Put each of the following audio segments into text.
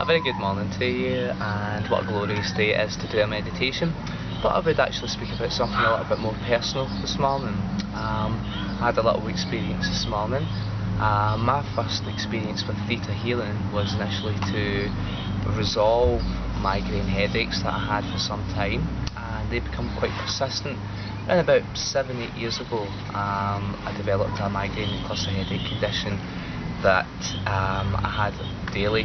very good morning to you, and what a glorious day it is to do a meditation. But I would actually speak about something a little bit more personal this morning. I had a little experience this morning. My first experience with Theta healing was initially to resolve migraine headaches that I had for some time, and they become quite persistent. And about 7-8 years ago, I developed a migraine cluster headache condition that I had daily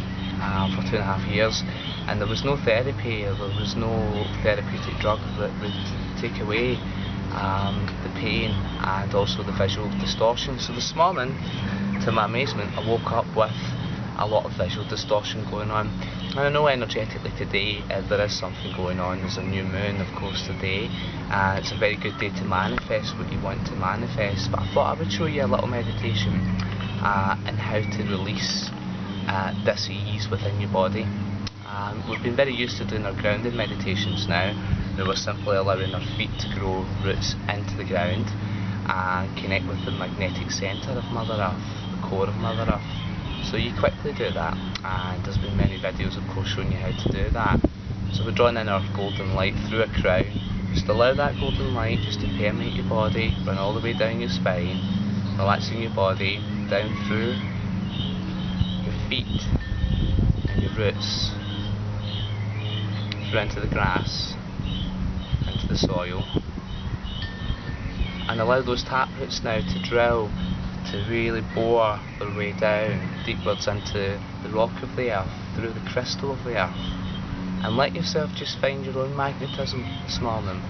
for 2.5 years, and there was no therapy, or there was no therapeutic drug that would take away the pain and also the visual distortion. So this morning, to my amazement, I woke up with a lot of visual distortion going on. And I know energetically today there is something going on. There's a new moon, of course, today. It's a very good day to manifest what you want to manifest. But I thought I would show you a little meditation and how to release this ease within your body. We've been very used to doing our grounding meditations now. We're simply allowing our feet to grow roots into the ground and connect with the magnetic centre of Mother Earth, the core of Mother Earth. So you quickly do that, and there's been many videos of course showing you how to do that. So we're drawing in our golden light through a crown. Just allow that golden light just to permeate your body, run all the way down your spine, relaxing your body down through your feet and your roots, through into the grass, into the soil, and allow those tap roots now to drill, to really bore their way down deepwards into the rock of the earth, through the crystal of the earth, and let yourself just find your own magnetism this morning.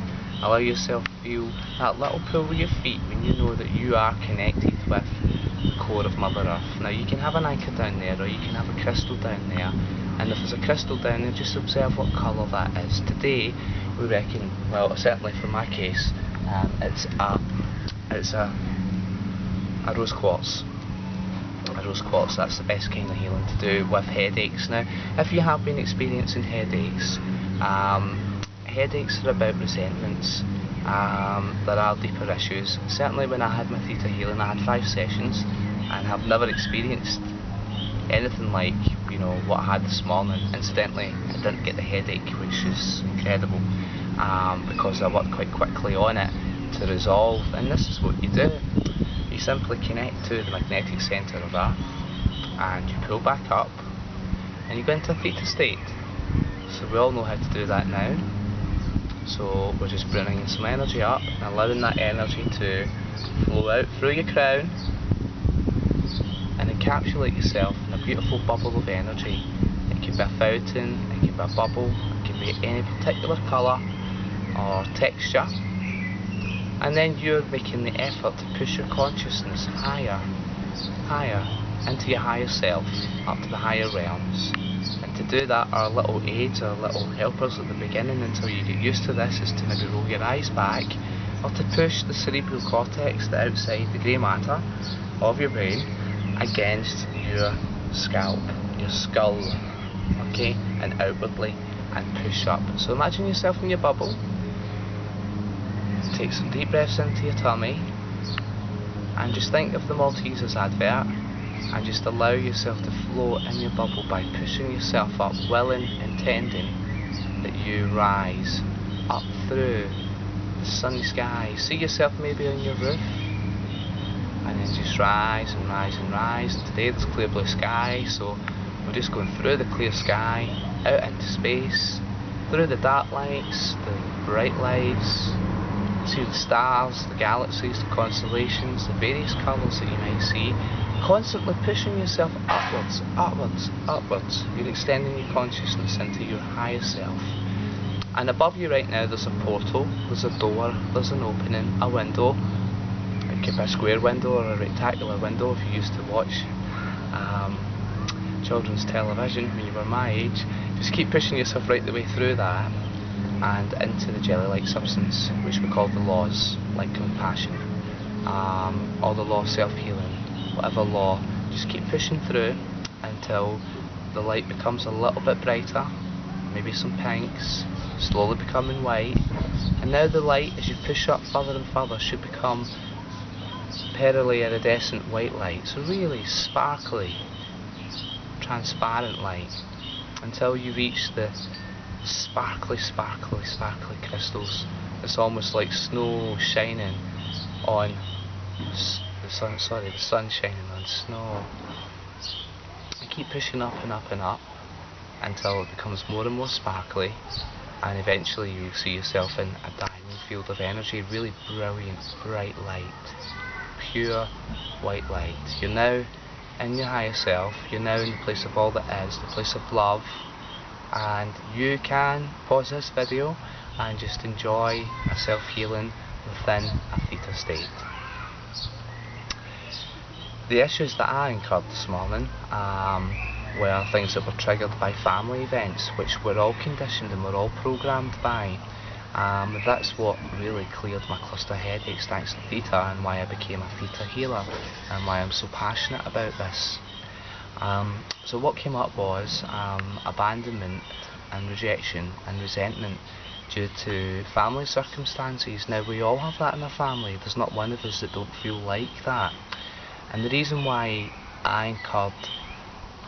Allow yourself to feel that little pull with your feet when you know that you are connected with the core of Mother Earth. Now you can have an anchor down there, or you can have a crystal down there, and if there's a crystal down there, just observe what colour that is. Today we reckon, well certainly for my case, it's a rose quartz. A rose quartz, that's the best kind of healing to do with headaches. Now if you have been experiencing headaches, headaches are about resentments. There are deeper issues. Certainly when I had my Theta healing, I had 5 sessions and have never experienced anything like what I had this morning. Incidentally, I didn't get the headache, which is incredible, because I worked quite quickly on it to resolve. And this is what you do. You simply connect to the magnetic centre of Earth, and you pull back up, and you go into a Theta state. So we all know how to do that now. So we're just bringing some energy up and allowing that energy to flow out through your crown and encapsulate yourself in a beautiful bubble of energy. It can be a fountain, it can be a bubble, it can be any particular colour or texture. And then you're making the effort to push your consciousness higher, higher, into your higher self, up to the higher realms. And to do that, our little aids, our little helpers at the beginning until you get used to this, is to maybe roll your eyes back, or to push the cerebral cortex, the outside, the grey matter of your brain, against your scalp, your skull, okay, and outwardly, and push up. So imagine yourself in your bubble. Take some deep breaths into your tummy, and just think of the Maltesers advert, and just allow yourself to float in your bubble by pushing yourself up, willing, intending that you rise up through the sunny sky. See yourself maybe on your roof, and then just rise and rise and rise. And today there's clear blue sky, so we're just going through the clear sky, out into space, through the dark lights, the bright lights. See the stars, the galaxies, the constellations, the various colours that you might see. Constantly pushing yourself upwards, upwards, upwards. You're extending your consciousness into your higher self. And above you right now there's a portal, there's a door, there's an opening, a window. It could be a square window or a rectangular window if you used to watch children's television when you were my age. Just keep pushing yourself right the way through that, and into the jelly-like substance, which we call the laws, like compassion, or the law of self-healing, whatever law. Just keep pushing through until the light becomes a little bit brighter, maybe some pinks, slowly becoming white, and now the light, as you push up further and further, should become pearly iridescent white light, so really sparkly, transparent light. until you reach the sparkly, sparkly, sparkly crystals. It's almost like snow shining on the sun. Sorry, the sun shining on snow. You keep pushing up and up and up until it becomes more and more sparkly, and eventually you see yourself in a diamond field of energy, really brilliant, bright light, pure white light. You're now in your higher self, you're now in the place of all that is, the place of love, and you can pause this video and just enjoy a self-healing within a theta state. The issues that I incurred this morning were things that were triggered by family events, which we're all conditioned and we're all programmed by. That's what really cleared my cluster headaches, thanks to Theta, and why I became a Theta healer, and why I'm so passionate about this. So what came up was abandonment and rejection and resentment due to family circumstances. Now, we all have that in our family. There's not one of us that don't feel like that. And the reason why I incurred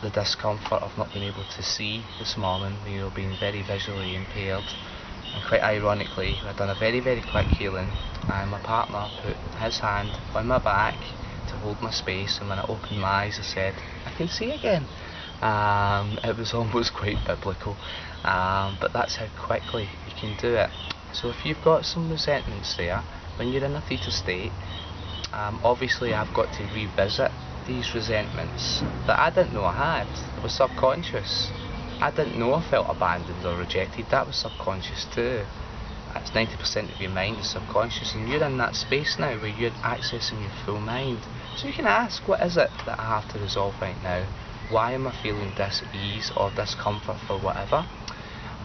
the discomfort of not being able to see this morning, being very visually impaired, and quite ironically, I'd done a very, very quick healing, and my partner put his hand on my back to hold my space, and when I opened my eyes I said, I can see again. It was almost quite biblical, but that's how quickly you can do it. So if you've got some resentments there, when you're in a theta state, obviously I've got to revisit these resentments that I didn't know I had. They were subconscious. I didn't know I felt abandoned or rejected. That was subconscious too. That's 90% of your mind is subconscious, and you're in that space now where you're accessing your full mind. So you can ask, what is it that I have to resolve right now? Why am I feeling dis-ease or discomfort for whatever?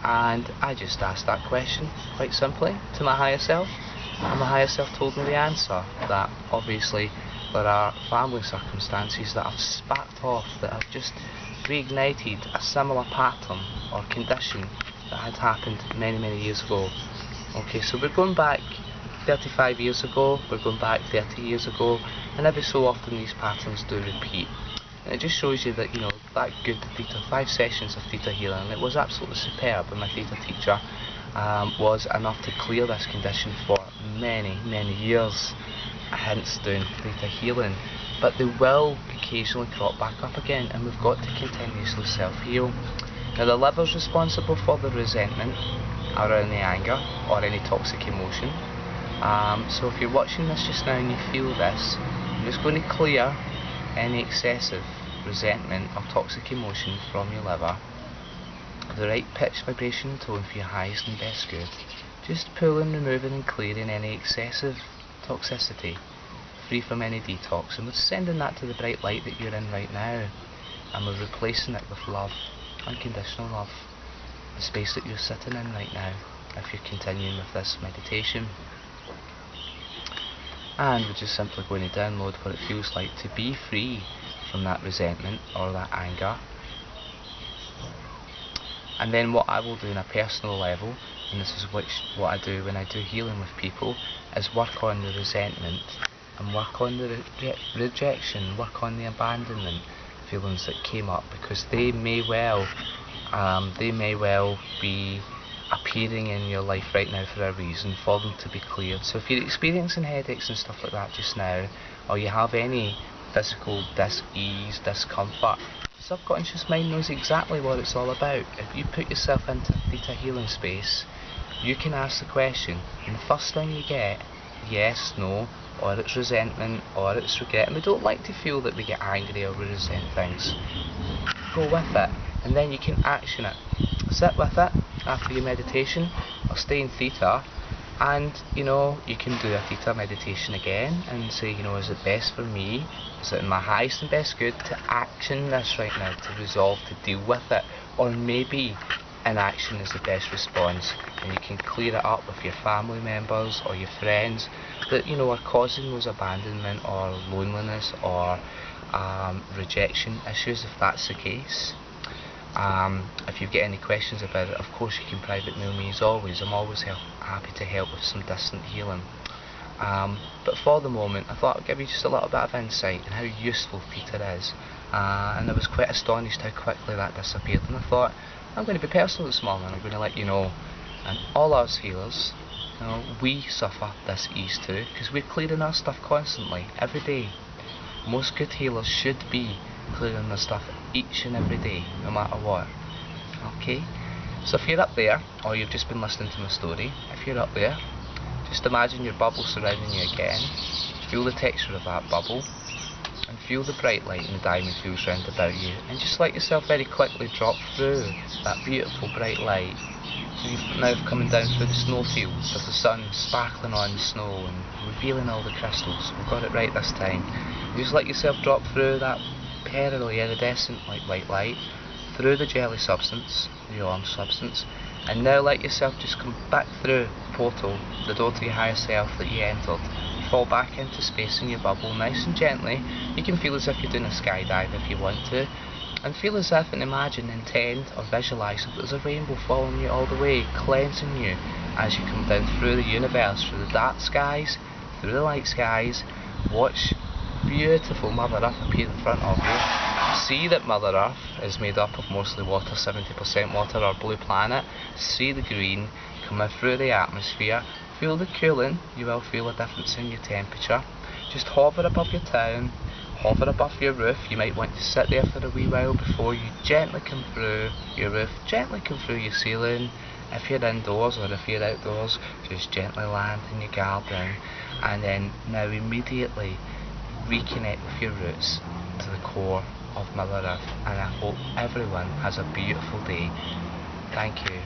And I just asked that question quite simply to my higher self, and my higher self told me the answer, that obviously there are family circumstances that have sparked off, that have just reignited a similar pattern or condition that had happened many, many years ago. Okay, so we're going back 35 years ago, we're going back 30 years ago, and every so often these patterns do repeat. And it just shows you that, that good Theta, 5 sessions of Theta healing, it was absolutely superb, and my Theta teacher was enough to clear this condition for many, many years, hence doing Theta healing. But they will occasionally crop back up again, and we've got to continuously self-heal. Now, the liver's responsible for the resentment around the anger or any toxic emotion. So if you're watching this just now and you feel this, I'm just going to clear any excessive resentment or toxic emotion from your liver. The right pitch, vibration and tone for your highest and best good. Just pulling, removing and clearing any excessive toxicity, free from any detox, and we're sending that to the bright light that you're in right now, and we're replacing it with love, unconditional love, the space that you're sitting in right now, if you're continuing with this meditation. And we're just simply going to download what it feels like to be free from that resentment or that anger. And then what I will do on a personal level, and this is what I do when I do healing with people, is work on the resentment and work on the rejection, work on the abandonment feelings that came up, because they may well be appearing in your life right now for a reason, for them to be cleared. So if you're experiencing headaches and stuff like that just now, or you have any physical dis-ease, discomfort, the subconscious mind knows exactly what it's all about. If you put yourself into Theta healing space, you can ask the question, and the first thing you get, yes, no, or it's resentment, or it's regret, and we don't like to feel that we get angry or we resent things. Go with it, and then you can action it. Sit with it after your meditation, or stay in Theta, and you can do a Theta meditation again and say, is it best for me, is it in my highest and best good to action this right now, to resolve, to deal with it, or maybe inaction is the best response, and you can clear it up with your family members or your friends that are causing those abandonment or loneliness or rejection issues, if that's the case. If you've got any questions about it, of course you can private mail me as always. I'm always happy to help with some distant healing. But for the moment, I thought I'd give you just a little bit of insight on how useful Theta is. And I was quite astonished how quickly that disappeared, and I thought, I'm going to be personal this morning. I'm going to let you know, and all us healers, we suffer this ease too, because we're clearing our stuff constantly, every day. Most good healers should be clearing their stuff each and every day, no matter what. Okay? So if you're up there, or you've just been listening to my story, if you're up there, just imagine your bubble surrounding you again. Feel the texture of that bubble, and feel the bright light and the diamond fields round about you, and just let yourself very quickly drop through that beautiful bright light. So you've now coming down through the snowfields with the sun sparkling on the snow and revealing all the crystals. We've got it right this time. You just let yourself drop through that pearly iridescent like white light, through the jelly substance, the orange substance, and now let yourself just come back through the portal, the door to your higher self that you entered. Fall back into space in your bubble, nice and gently. You can feel as if you're doing a skydive if you want to, and feel as if and imagine, intend or visualise that there's a rainbow following you all the way, cleansing you as you come down through the universe, through the dark skies, through the light skies. Watch beautiful Mother Earth appear in front of you. See that Mother Earth is made up of mostly water, 70% water, our blue planet. See the green coming through the atmosphere. Feel the cooling, you will feel a difference in your temperature. Just hover above your town, hover above your roof. You might want to sit there for a wee while before you gently come through your roof, gently come through your ceiling. If you're indoors or if you're outdoors, just gently land in your garden, and then now immediately reconnect with your roots to the core of Mother Earth. And I hope everyone has a beautiful day. Thank you.